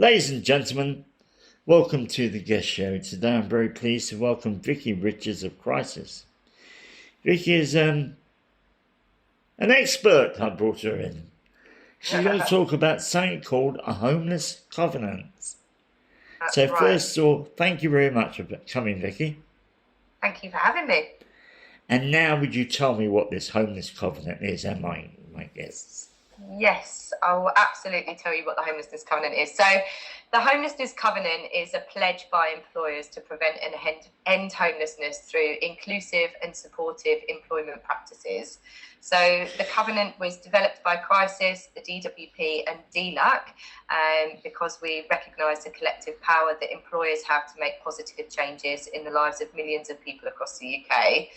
Ladies and gentlemen, welcome to the guest show. Today I'm very pleased to welcome Vicky Richards of Crisis. Vicky is an expert. I brought her in. She's going to talk about something called a homeless covenant. So right. First of all, thank you very much for coming, Vicky. Thank you for having me. And now would you tell me what this homeless covenant is and my guests? Yes, I will absolutely tell you what the homelessness covenant is. So the homelessness covenant is a pledge by employers to prevent and end homelessness through inclusive and supportive employment practices. So the covenant was developed by Crisis, the DWP and DLUHC, because we recognise the collective power that employers have to make positive changes in the lives of millions of people across the UK.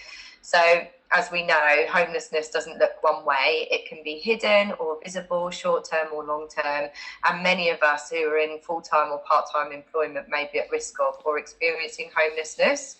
So as we know, homelessness doesn't look one way. It can be hidden or visible, short-term or long-term. And many of us who are in full-time or part-time employment may be at risk of or experiencing homelessness.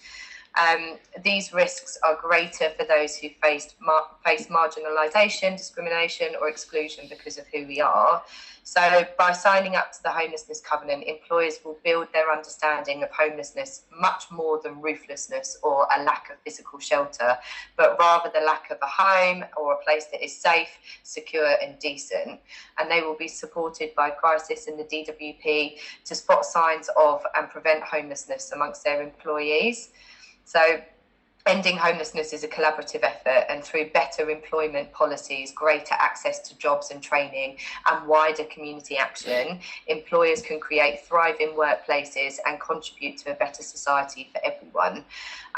These risks are greater for those who face marginalisation, discrimination or exclusion because of who we are. So by signing up to the homelessness covenant, employers will build their understanding of homelessness much more than rooflessness or a lack of physical shelter, but rather the lack of a home or a place that is safe, secure and decent. And they will be supported by Crisis and the DWP to spot signs of and prevent homelessness amongst their employees. So ending homelessness is a collaborative effort, and through better employment policies, greater access to jobs and training, and wider community action, employers can create thriving workplaces and contribute to a better society for everyone.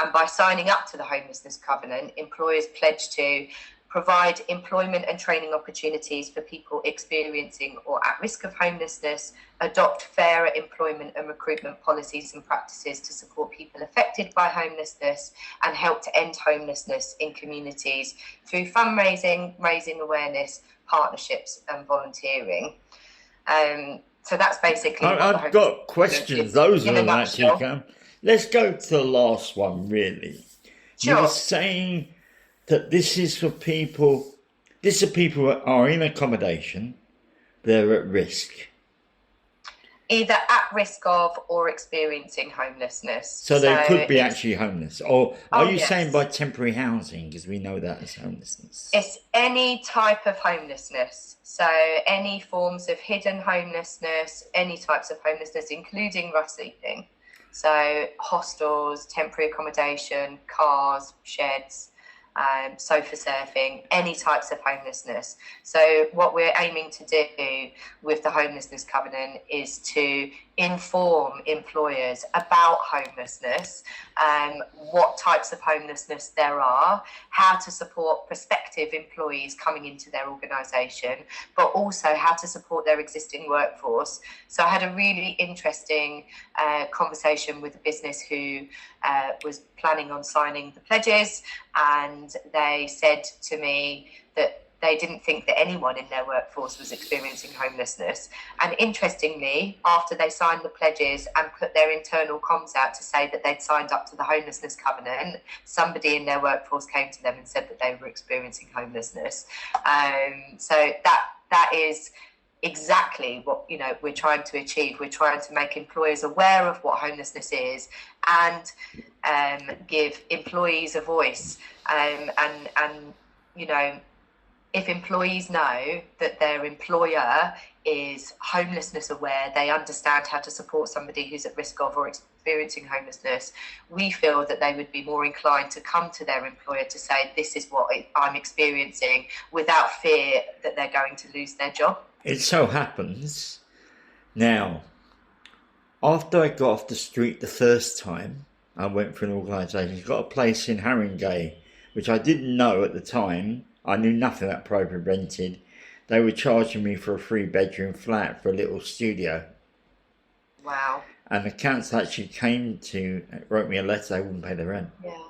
And by signing up to the homelessness covenant, employers pledge to provide employment and training opportunities for people experiencing or at risk of homelessness, adopt fairer employment and recruitment policies and practices to support people affected by homelessness, and help to end homelessness in communities through fundraising, raising awareness, partnerships and volunteering. So that's basically I've got questions. Those are actually come. Let's go to the last one, really. Sure. You were saying that this is for people, these are people who are in accommodation, they're at risk. Either at risk of or experiencing homelessness. So they could be actually homeless. Or are you yes. saying by temporary housing? Because we know that as homelessness. It's any type of homelessness. So any forms of hidden homelessness, any types of homelessness, including rough sleeping. So hostels, temporary accommodation, cars, sheds, sofa surfing, any types of homelessness. So what we're aiming to do with the homelessness covenant is to inform employers about homelessness, what types of homelessness there are, how to support prospective employees coming into their organisation, but also how to support their existing workforce. So I had a really interesting conversation with a business who was planning on signing the pledges, and they said to me that they didn't think that anyone in their workforce was experiencing homelessness. And interestingly, after they signed the pledges and put their internal comms out to say that they'd signed up to the homelessness covenant, somebody in their workforce came to them and said that they were experiencing homelessness. So that is exactly what we're trying to achieve. We're trying to make employers aware of what homelessness is and give employees a voice. And if employees know that their employer is homelessness aware, they understand how to support somebody who's at risk of or experiencing homelessness, we feel that they would be more inclined to come to their employer to say, this is what I'm experiencing, without fear that they're going to lose their job. It so happens, now, after I got off the street the first time, I went for an organisation. It's got a place in Haringey, which I didn't know at the time. I knew nothing about private rented. They were charging me for a 3-bedroom flat for a little studio. Wow. And the council actually wrote me a letter, they wouldn't pay the rent. Yeah.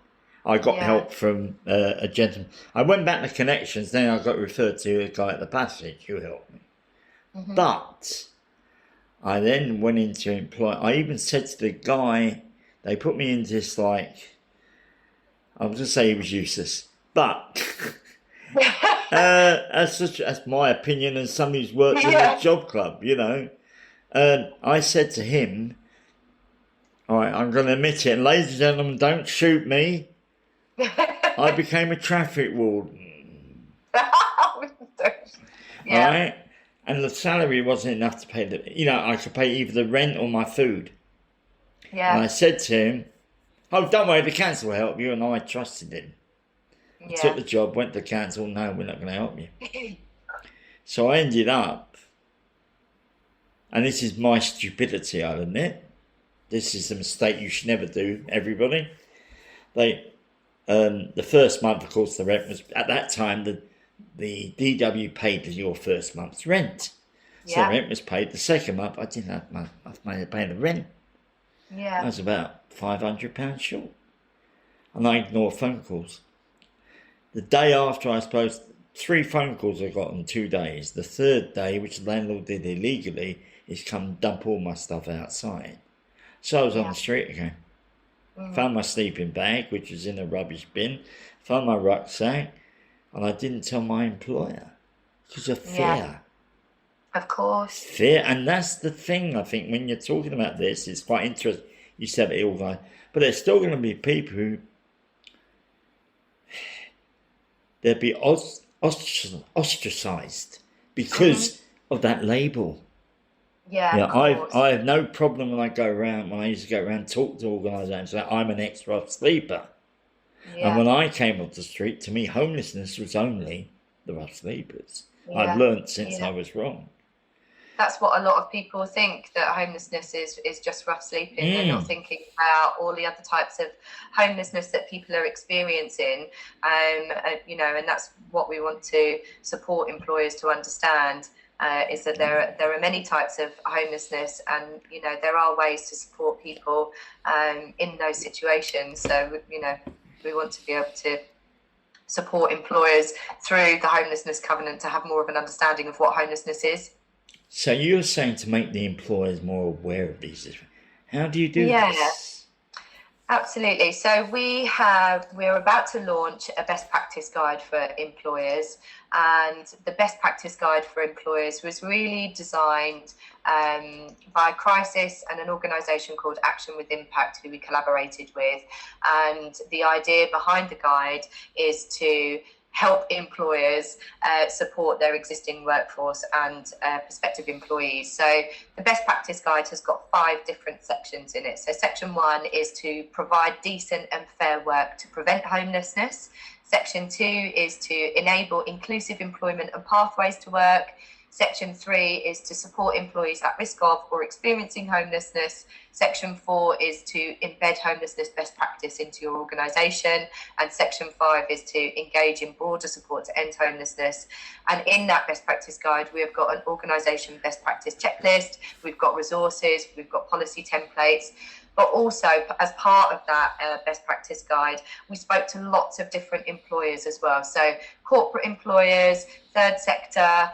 I got help from a gentleman. I went back to Connections, then I got referred to a guy at the Passage who helped me. Mm-hmm. But I then went into I even said to the guy, they put me into this, I was going to say he was useless, but that's my opinion, and somebody who's worked in a job club, I said to him, all right, I'm going to admit it, and ladies and gentlemen, don't shoot me. I became a traffic warden. Yeah. All right? And the salary wasn't enough to pay I could pay either the rent or my food. Yeah. And I said to him, oh, don't worry, the council will help you. And I trusted him. I took the job, went to the council, no, we're not going to help you. So I ended up, and this is my stupidity, I'll admit. This is a mistake you should never do, everybody. The first month, of course, the rent was, at that time, the DW paid your first month's rent. So the rent was paid. The second month, I didn't have money to pay the rent. Yeah. I was about £500 short. And I ignored phone calls. The day after, I suppose, 3 phone calls I got in 2 days. The third day, which the landlord did illegally, is come dump all my stuff outside. So I was on the street again. Found my sleeping bag, which was in a rubbish bin. Found my rucksack. And I didn't tell my employer. Because of fear. Yeah. Of course. Fear. And that's the thing, I think, when you're talking about this, it's quite interesting. You said it all right. But there's still going to be people who... they'll be ostracised because of that label. Yeah, I have no problem when I used to go around and talk to organisations that I'm an ex-rough sleeper. Yeah. And when I came off the street, to me, homelessness was only the rough sleepers. Yeah. I've learnt since I was wrong. That's what a lot of people think, that homelessness is just rough sleeping. They're not thinking about all the other types of homelessness that people are experiencing. And that's what we want to support employers to understand. Is that there are many types of homelessness, and there are ways to support people in those situations. So we want to be able to support employers through the homelessness covenant to have more of an understanding of what homelessness is. So you're saying to make the employers more aware of these issues. How do you do this? Absolutely. So we're about to launch a best practice guide for employers, and the best practice guide for employers was really designed by Crisis and an organisation called Action with Impact, who we collaborated with. And the idea behind the guide is to help employers support their existing workforce and prospective employees. So the best practice guide has got 5 different sections in it. So section 1 is to provide decent and fair work to prevent homelessness. Section 2 is to enable inclusive employment and pathways to work. Section 3 is to support employees at risk of or experiencing homelessness. Section 4 is to embed homelessness best practice into your organisation. And Section 5 is to engage in broader support to end homelessness. And in that best practice guide, we have got an organisation best practice checklist. We've got resources, we've got policy templates. But also, as part of that best practice guide, we spoke to lots of different employers as well. So corporate employers, third sector,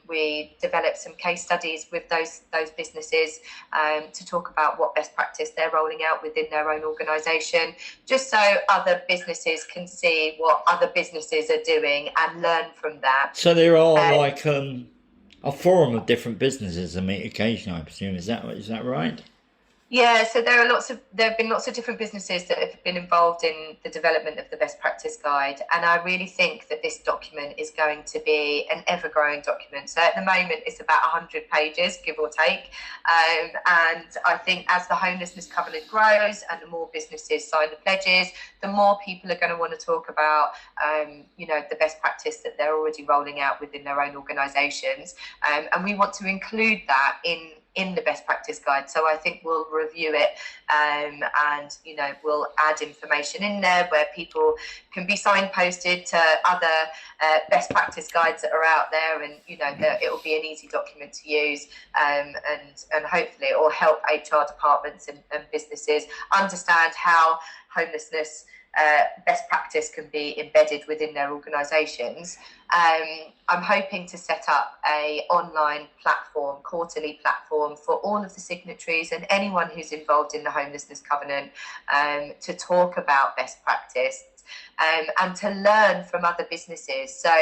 we developed some case studies with those businesses to talk about what best practice they're rolling out within their own organisation, just so other businesses can see what other businesses are doing and learn from that. So there are like a forum of different businesses that meet occasionally, I presume. Is that right? Yeah, so there have been lots of different businesses that have been involved in the development of the best practice guide, and I really think that this document is going to be an ever-growing document. So at the moment it's about 100 pages, give or take, and I think as the homelessness covenant grows and the more businesses sign the pledges, the more people are going to want to talk about the best practice that they're already rolling out within their own organisations, and we want to include that in the best practice guide. So I think we'll review it and we'll add information in there where people can be signposted to other best practice guides that are out there, and it will be an easy document to use, and hopefully it will help HR departments and businesses understand how homelessness best practice can be embedded within their organisations. I'm hoping to set up a online platform, quarterly platform for all of the signatories and anyone who's involved in the homelessness covenant to talk about best practice and to learn from other businesses. So,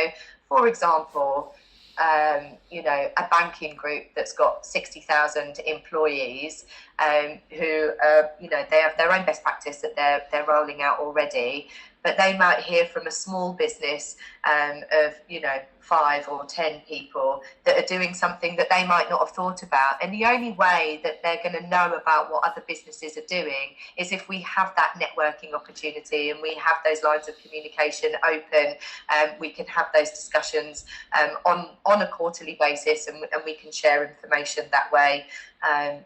for example, a banking group that's got 60,000 employees who, they have their own best practice that they're rolling out already, but they might hear from a small business of 5 or 10 people that are doing something that they might not have thought about. And the only way that they're going to know about what other businesses are doing is if we have that networking opportunity and we have those lines of communication open. We can have those discussions on a quarterly basis, and we can share information that way.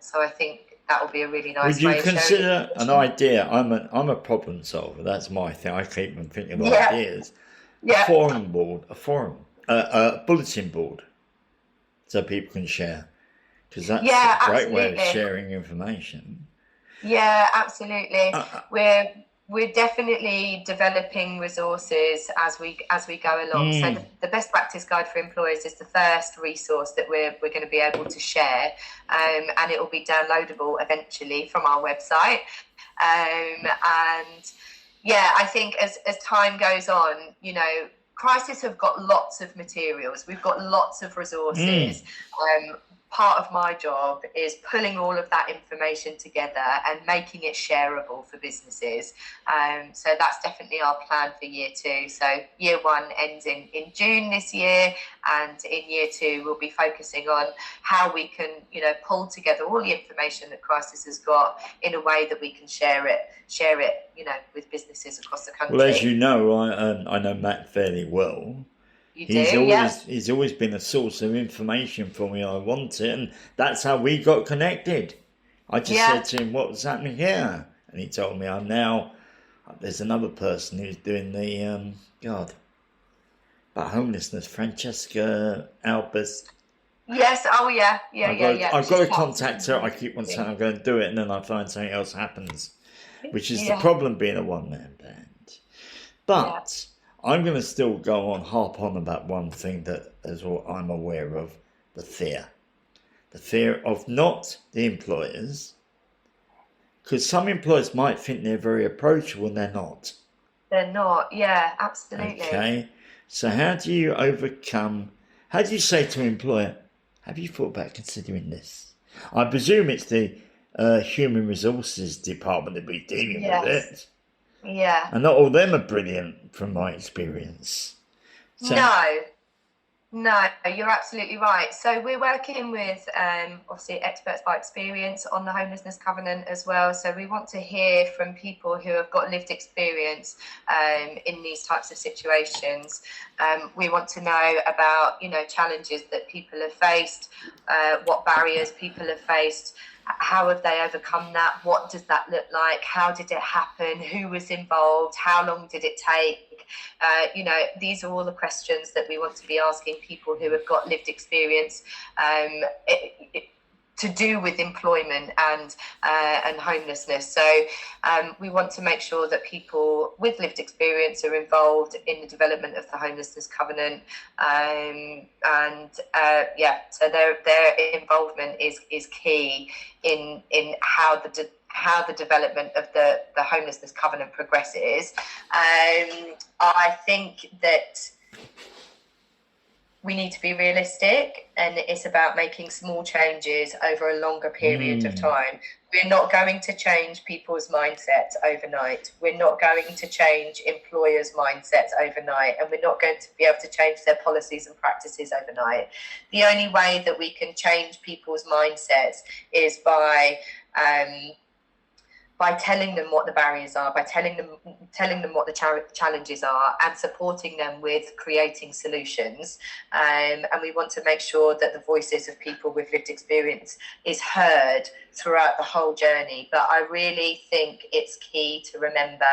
So I think that will be a really nice way. Would you consider an idea? I'm a problem solver. That's my thing. I keep on thinking of ideas. Yeah. A bulletin board, so people can share, because that's a great way of sharing information. Yeah, absolutely. We're definitely developing resources as we go along. So the best practice guide for employers is the first resource that we're going to be able to share, and it will be downloadable eventually from our website. And I think as time goes on, Crisis have got lots of materials. We've got lots of resources. Part of my job is pulling all of that information together and making it shareable for businesses. So that's definitely our plan for year 2. So year 1 ends in June this year, and in year 2 we'll be focusing on how we can, pull together all the information that Crisis has got in a way that we can share it, with businesses across the country. Well, as you know, I know Matt fairly well. He's always been a source of information for me. I want it, and that's how we got connected. I just said to him, "What was happening here?" And he told me, there's another person who's doing the about homelessness, Francesca Albers. Yes. Oh yeah. I've got to contact her. I keep on saying I'm going to do it, and then I find something else happens, which is the problem being a one-man band. But I'm going to still harp on about one thing that is what I'm aware of: the fear of not the employers, because some employers might think they're very approachable and they're not. They're not. Yeah, absolutely. Okay. So how do you say to an employer, have you thought about considering this? I presume it's the human resources department that be dealing with it. Yeah. And not all of them are brilliant from my experience. So, No, you're absolutely right. So we're working with obviously experts by experience on the homelessness covenant as well. So we want to hear from people who have got lived experience in these types of situations. We want to know about, challenges that people have faced, what barriers people have faced. How have they overcome that? What does that look like? How did it happen? Who was involved? How long did it take? These are all the questions that we want to be asking people who have got lived experience to do with employment and homelessness. So we want to make sure that people with lived experience are involved in the development of the homelessness covenant, so their involvement is key in how the development of the homelessness covenant progresses. I think that we need to be realistic, and it's about making small changes over a longer period of time. We're not going to change people's mindsets overnight. We're not going to change employers' mindsets overnight, and we're not going to be able to change their policies and practices overnight. The only way that we can change people's mindsets is by telling them what the barriers are, by telling them what the challenges are, and supporting them with creating solutions. And we want to make sure that the voices of people with lived experience is heard throughout the whole journey. But I really think it's key to remember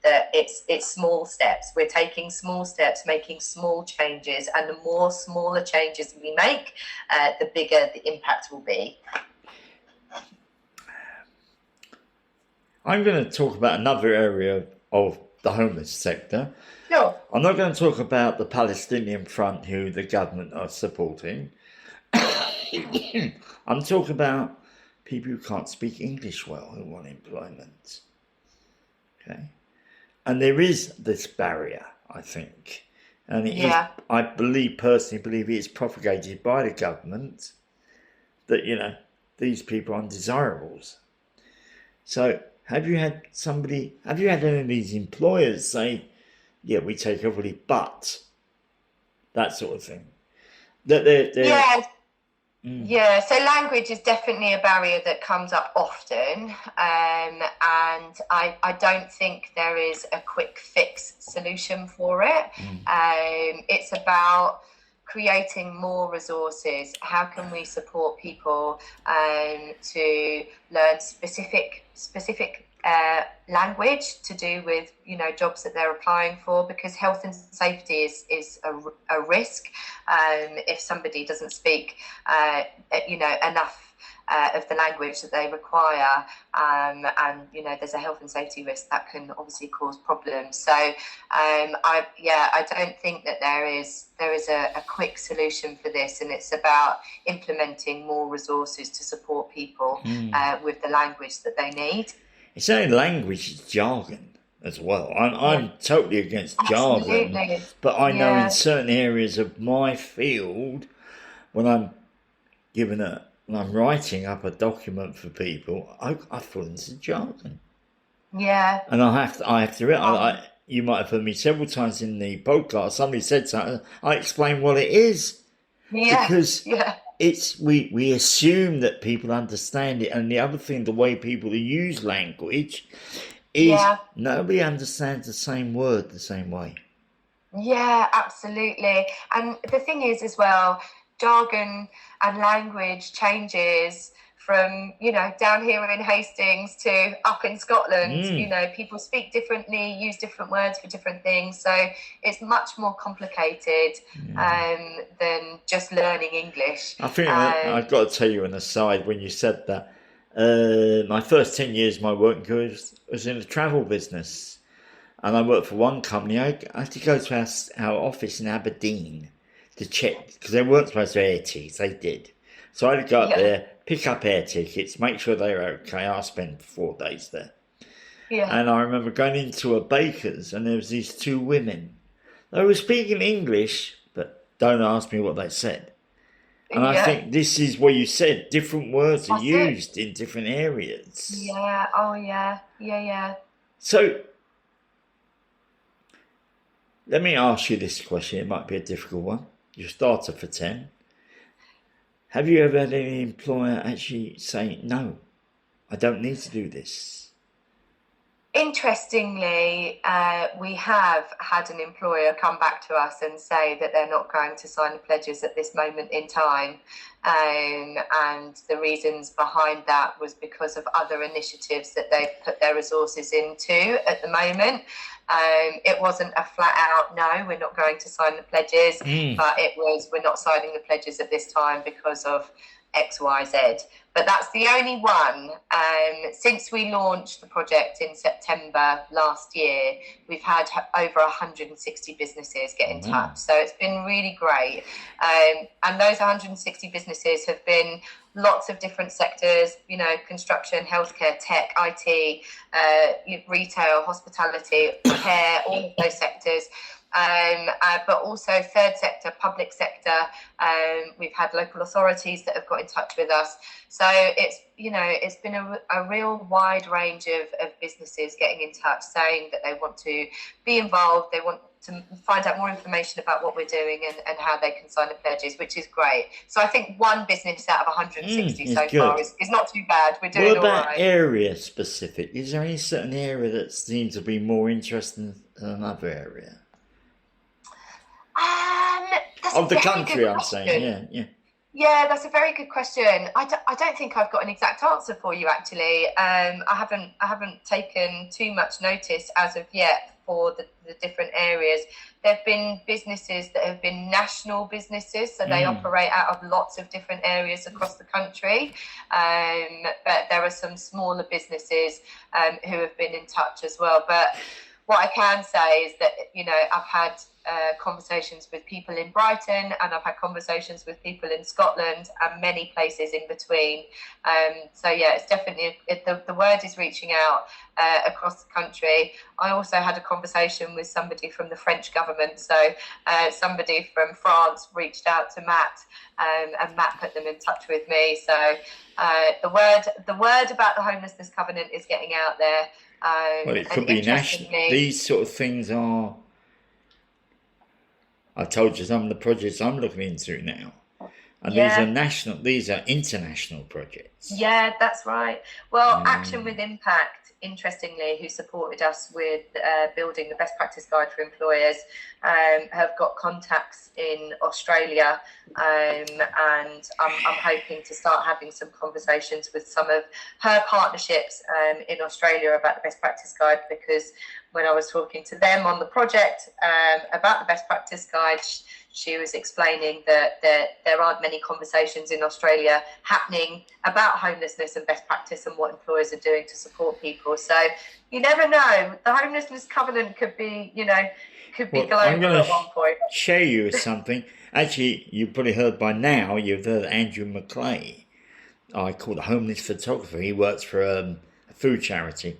that it's small steps. We're taking small steps, making small changes, and the more smaller changes we make, the bigger the impact will be. I'm going to talk about another area of the homeless sector. Sure. I'm not going to talk about the Palestinian Front, who the government are supporting. I'm talking about people who can't speak English well, who want employment. Okay. And there is this barrier, I think. And I personally believe it is propagated by the government that, these people are undesirables. So have you had any of these employers say, yeah, we take everybody, but that sort of thing? Yeah, so language is definitely a barrier that comes up often, and I don't think there is a quick fix solution for it. It's about creating more resources. How can we support people to learn specific language to do with jobs that they're applying for, because health and safety is a risk if somebody doesn't speak enough of the language that they require, and there's a health and safety risk that can obviously cause problems. So I don't think that there is a quick solution for this, and it's about implementing more resources to support people with the language that they need. It's only language, it's jargon as well. I'm totally against jargon, but I know in certain areas of my field, when I'm writing up a document for people, I fall into jargon. Yeah. And I have to. You might have heard me several times in the podcast. Somebody said something. I explain what it is. Yeah. Because we assume that people understand it, and the other thing, the way people use language, is nobody understands the same word the same way. Yeah, absolutely. And the thing is as well, jargon and language changes from, down here in Hastings to up in Scotland. People speak differently, use different words for different things. So it's much more complicated than just learning English. I think I've got to tell you an aside when you said that. My first 10 years of my working career was in the travel business. And I worked for one company. I had to go to our office in Aberdeen to check, because they weren't supposed to air tickets. They did. So I had to go up there, pick up air tickets, make sure they were okay. I spent 4 days there. Yeah. And I remember going into a baker's, and there was these 2 women. They were speaking English, but don't ask me what they said. And I think this is what you said. Different words are used in different areas. Yeah. Oh, yeah. Yeah. So let me ask you this question. It might be a difficult one. Your starter for 10. Have you ever had any employer actually say, no, I don't need to do this? Interestingly, we have had an employer come back to us and say that they're not going to sign the pledges at this moment in time. And the reasons behind that was because of other initiatives that they've put their resources into at the moment. It wasn't a flat out, no, we're not going to sign the pledges, but it was, we're not signing the pledges at this time because of X, Y, Z. But that's the only one. Since we launched the project in September last year, we've had over 160 businesses get in touch. So it's been really great. And those 160 businesses have been lots of different sectors, construction, healthcare, tech, IT, retail, hospitality, care, all of those sectors. But also third sector, public sector. We've had local authorities that have got in touch with us. So it's been a real wide range of businesses getting in touch, saying that they want to be involved. They want to find out more information about what we're doing and how they can sign the pledges, which is great. So I think one business out of 160 so far is not too bad. We're doing all right. What about area specific? Is there any certain area that seems to be more interesting than another area? Of the country, I'm saying, Yeah, that's a very good question. I don't think I've got an exact answer for you, actually. I haven't taken too much notice as of yet for the different areas. There have been businesses that have been national businesses, so they operate out of lots of different areas across the country. But there are some smaller businesses who have been in touch as well. But what I can say is that, you know, I've had conversations with people in Brighton, and I've had conversations with people in Scotland and many places in between. So yeah, it's definitely, the word is reaching out across the country. I also had a conversation with somebody from the French government. So somebody from France reached out to Matt, and Matt put them in touch with me. So the word about the Homelessness Covenant is getting out there. Well, it could be national. These sort of things are, I told you, some of the projects I'm looking into now. And these are national, these are international projects. Yeah, that's right. Well, Action with Impact, interestingly, who supported us with building the best practice guide for employers, have got contacts in Australia, and I'm hoping to start having some conversations with some of her partnerships in Australia about the best practice guide, because when I was talking to them on the project about the best practice guide, she was explaining that there aren't many conversations in Australia happening about homelessness and best practice and what employers are doing to support people. So you never know. The Homelessness Covenant could be, you know, global I'm going at one point. Share you with something. Actually, you've probably heard by now, you've heard Andrew McClay. I call the homeless photographer. He works for a food charity.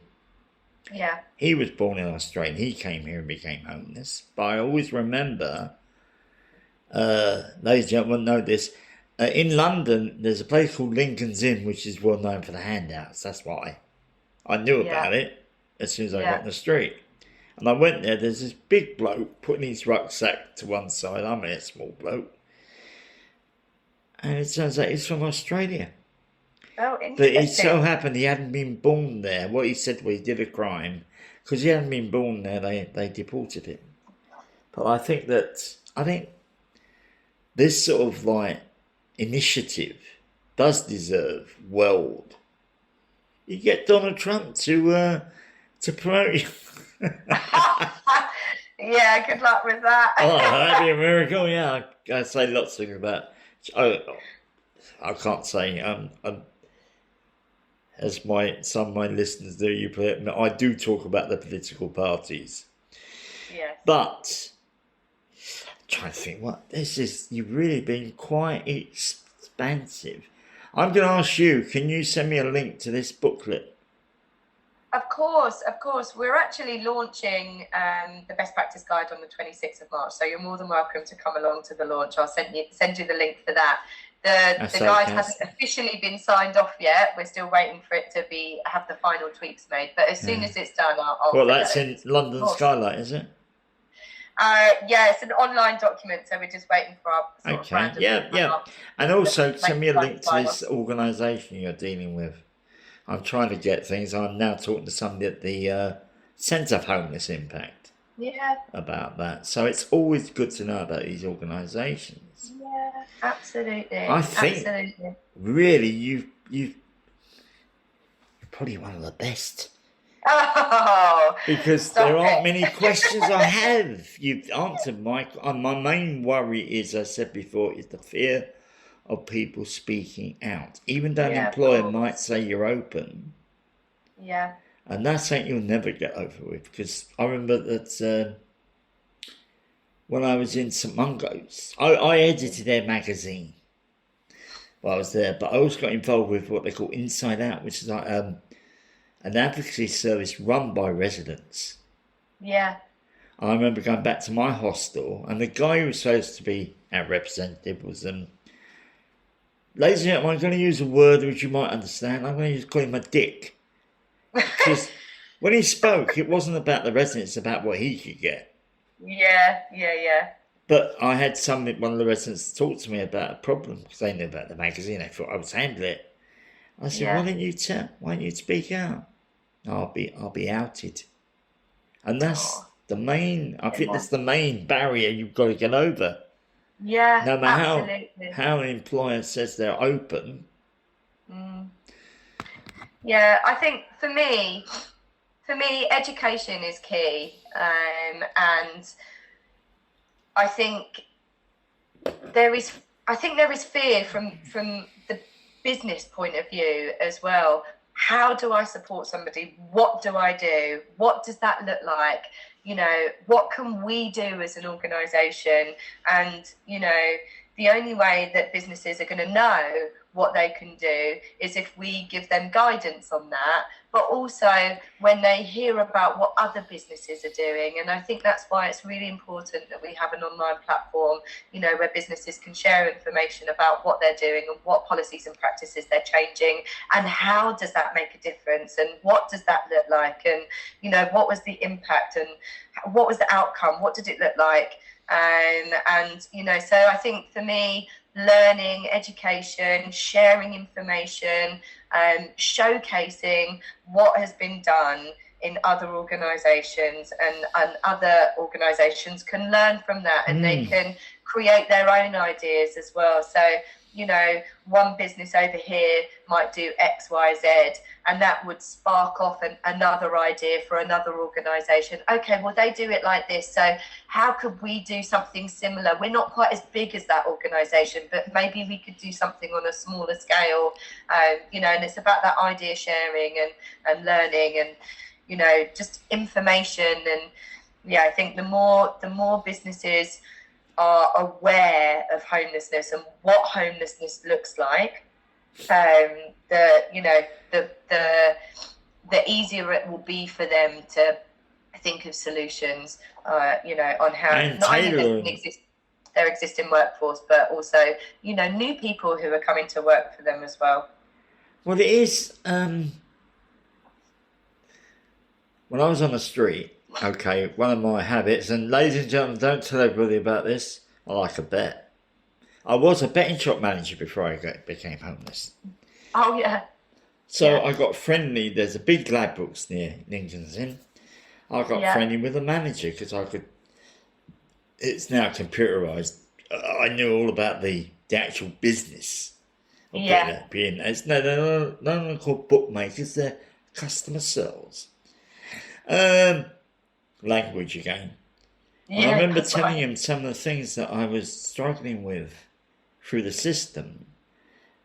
Yeah. He was born in Australia. He came here and became homeless. But I always remember, ladies and gentlemen know this, in London, there's a place called Lincoln's Inn, which is well known for the handouts. That's why I knew about it as soon as I got in the street. And I went there, there's this big bloke putting his rucksack to one side. I'm a small bloke. And it turns out he's from Australia. Oh, interesting. But it so happened he hadn't been born there. What he said was he did a crime. Because he hadn't been born there, they deported him. But I think this sort of like initiative does deserve world. You get Donald Trump to promote you. Yeah, good luck with that. Oh, that'd be a miracle. Yeah, I say lots of things about. I can't say. As some of my listeners do, I do talk about the political parties. Yes. But I'm trying to think what this is. You've really been quite expansive. I'm going to ask you. Can you send me a link to this booklet? Of course. We're actually launching the Best Practice Guide on the 26th of March, so you're more than welcome to come along to the launch. I'll send you the link for that. The guide hasn't officially been signed off yet. We're still waiting for it to have the final tweaks made. But as soon as it's done, I'll well, that's in London Skylight, is it? Yeah, it's an online document, so we're just waiting for our okay. Yeah. And also send me a link to this organisation you're dealing with. I'm trying to get things. I'm now talking to somebody at the Centre for Homeless Impact. Yeah. About that. So it's always good to know about these organisations. Yeah, absolutely. I think really you're probably one of the best. Oh, because there aren't many questions I have. You've answered my main worry is, I said before, is the fear of people speaking out. Even though an employer might say you're open. Yeah. And that's something you'll never get over with. Because I remember that when I was in St Mungo's, I edited their magazine while I was there. But I also got involved with what they call Inside Out, which is like an advocacy service run by residents. Yeah. I remember going back to my hostel, and the guy who was supposed to be our representative was ladies and gentlemen, I'm going to use a word which you might understand. I'm going to call him a dick. Because when he spoke, it wasn't about the residents, about what he could get. Yeah. But I had one of the residents talk to me about a problem, because they knew about the magazine. They thought I would handle it. I said, why don't you speak out? I'll be outed. And that's the main, I think that's the main barrier you've got to get over. Yeah, no matter how an employer says they're open. Yeah, I think for me, education is key, and I think there is fear from the business point of view as well. how do I support somebody? What do I do? What does that look like? You know, what can we do as an organisation? And, you know, the only way that businesses are going to know what they can do is if we give them guidance on that, but also when they hear about what other businesses are doing. And I think that's why it's really important that we have an online platform, you know, where businesses can share information about what they're doing and what policies and practices they're changing, and how does that make a difference, and what does that look like, and, you know, what was the impact, and what was the outcome, what did it look like? And you know, so I think for me, learning, education, sharing information, showcasing what has been done in other organisations, and other organisations can learn from that, and they can create their own ideas as well. So, you know, one business over here might do X, Y, Z, and that would spark off another idea for another organisation. Okay, well, they do it like this, so how could we do something similar? We're not quite as big as that organisation, but maybe we could do something on a smaller scale. You know, and it's about that idea sharing and learning, and, you know, just information. And yeah, I think the more businesses are aware of homelessness and what homelessness looks like, the easier it will be for them to think of solutions, you know, on how not only their existing workforce, but also, you know, new people who are coming to work for them as well. Well, it is. When I was on the street, okay, one of my habits, and ladies and gentlemen, don't tell everybody about this, I like a bet. I was a betting shop manager before I became homeless. Oh, yeah. So yeah. I got friendly. There's a big Ladbrokes near Lincoln's Inn. I got friendly with the manager because I could. It's now computerised. I knew all about the actual business of being. It's no longer called bookmakers. They're customer sales. Language again. And I remember telling him some of the things that I was struggling with through the system,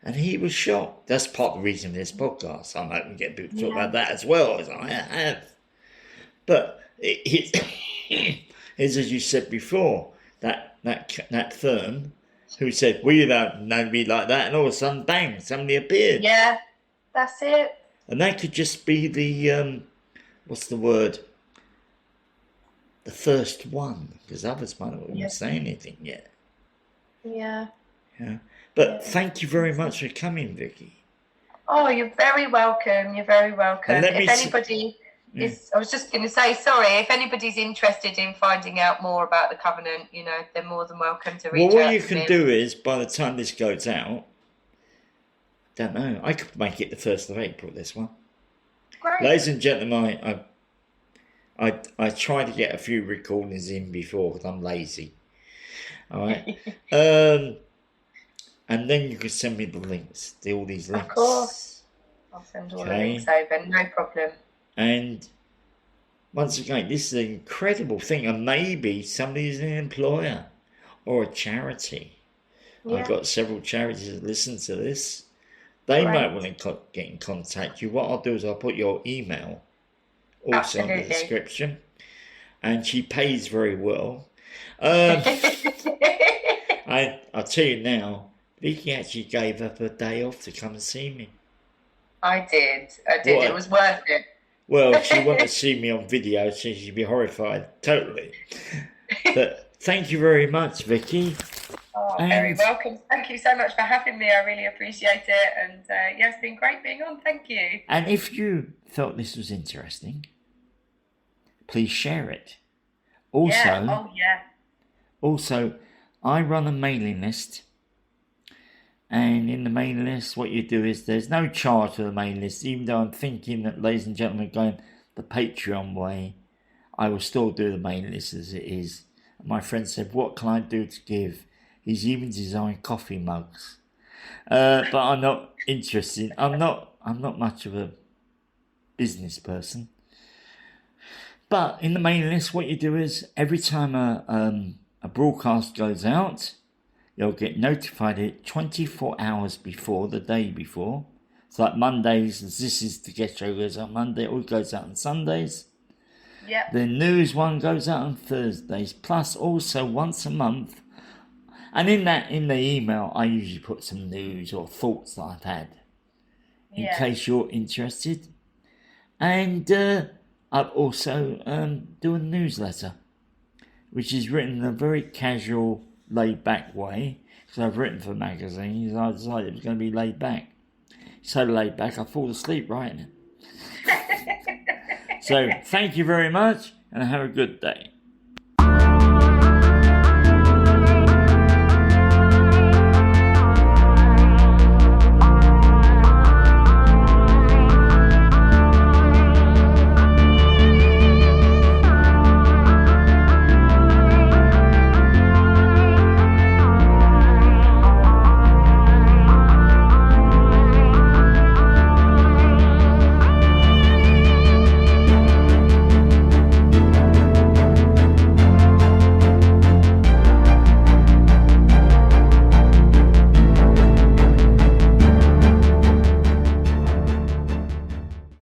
and he was shocked. That's part of the reason for this podcast. I'm hoping to get people to talk about that as well, as I have. But it's as you said before, that firm who said, we don't know me like that, and all of a sudden, bang, somebody appeared. Yeah, that's it. And that could just be the, what's the word? The first one, because others might not even say anything yet. Yeah. Yeah. But thank you very much for coming, Vicky. Oh, you're very welcome. You're very welcome. If anybody is, I was just going to say, sorry, if anybody's interested in finding out more about the Covenant, you know, they're more than welcome to reach out. Well, what you can do is, by the time this goes out, don't know, I could make it the 1st of April, this one. Great. Ladies and gentlemen, I try to get a few recordings in before because I'm lazy. All right. And then you can send me the links, all these links. Of course. I'll send all the links over, no problem. And once again, this is an incredible thing. And maybe somebody's an employer or a charity. Yeah. I've got several charities that listen to this. They might want to get in contact with you. What I'll do is I'll put your email also in the description. And she pays very well. I'll tell you now, Vicky actually gave up a day off to come and see me. I did. It was worth it. Well, she wanted to see me on video, so she'd be horrified, totally. But thank you very much, Vicky. Oh, very welcome. Thank you so much for having me. I really appreciate it. And it's been great being on. Thank you. And if you thought this was interesting, please share it. Also, Also, I run a mailing list. And in the mailing list, what you do is there's no charge for the mailing list. Even though I'm thinking that, ladies and gentlemen, going the Patreon way, I will still do the mailing list as it is. And my friend said, what can I do to give? He's even designed coffee mugs. But I'm not interested. I'm not much of a business person. But in the mailing list, what you do is every time a broadcast goes out, you'll get notified 24 hours before, the day before. It's like Mondays, This Is the Guest Show goes out Monday, it goes out on Sundays. Yep. The news one goes out on Thursdays, plus also once a month. And in the email, I usually put some news or thoughts that I've had, in case you're interested. And I've also do a newsletter, which is written in a very casual, laid-back way. Because I've written for magazines, I decided it was going to be laid back. So laid back, I fall asleep writing it. So thank you very much, and have a good day.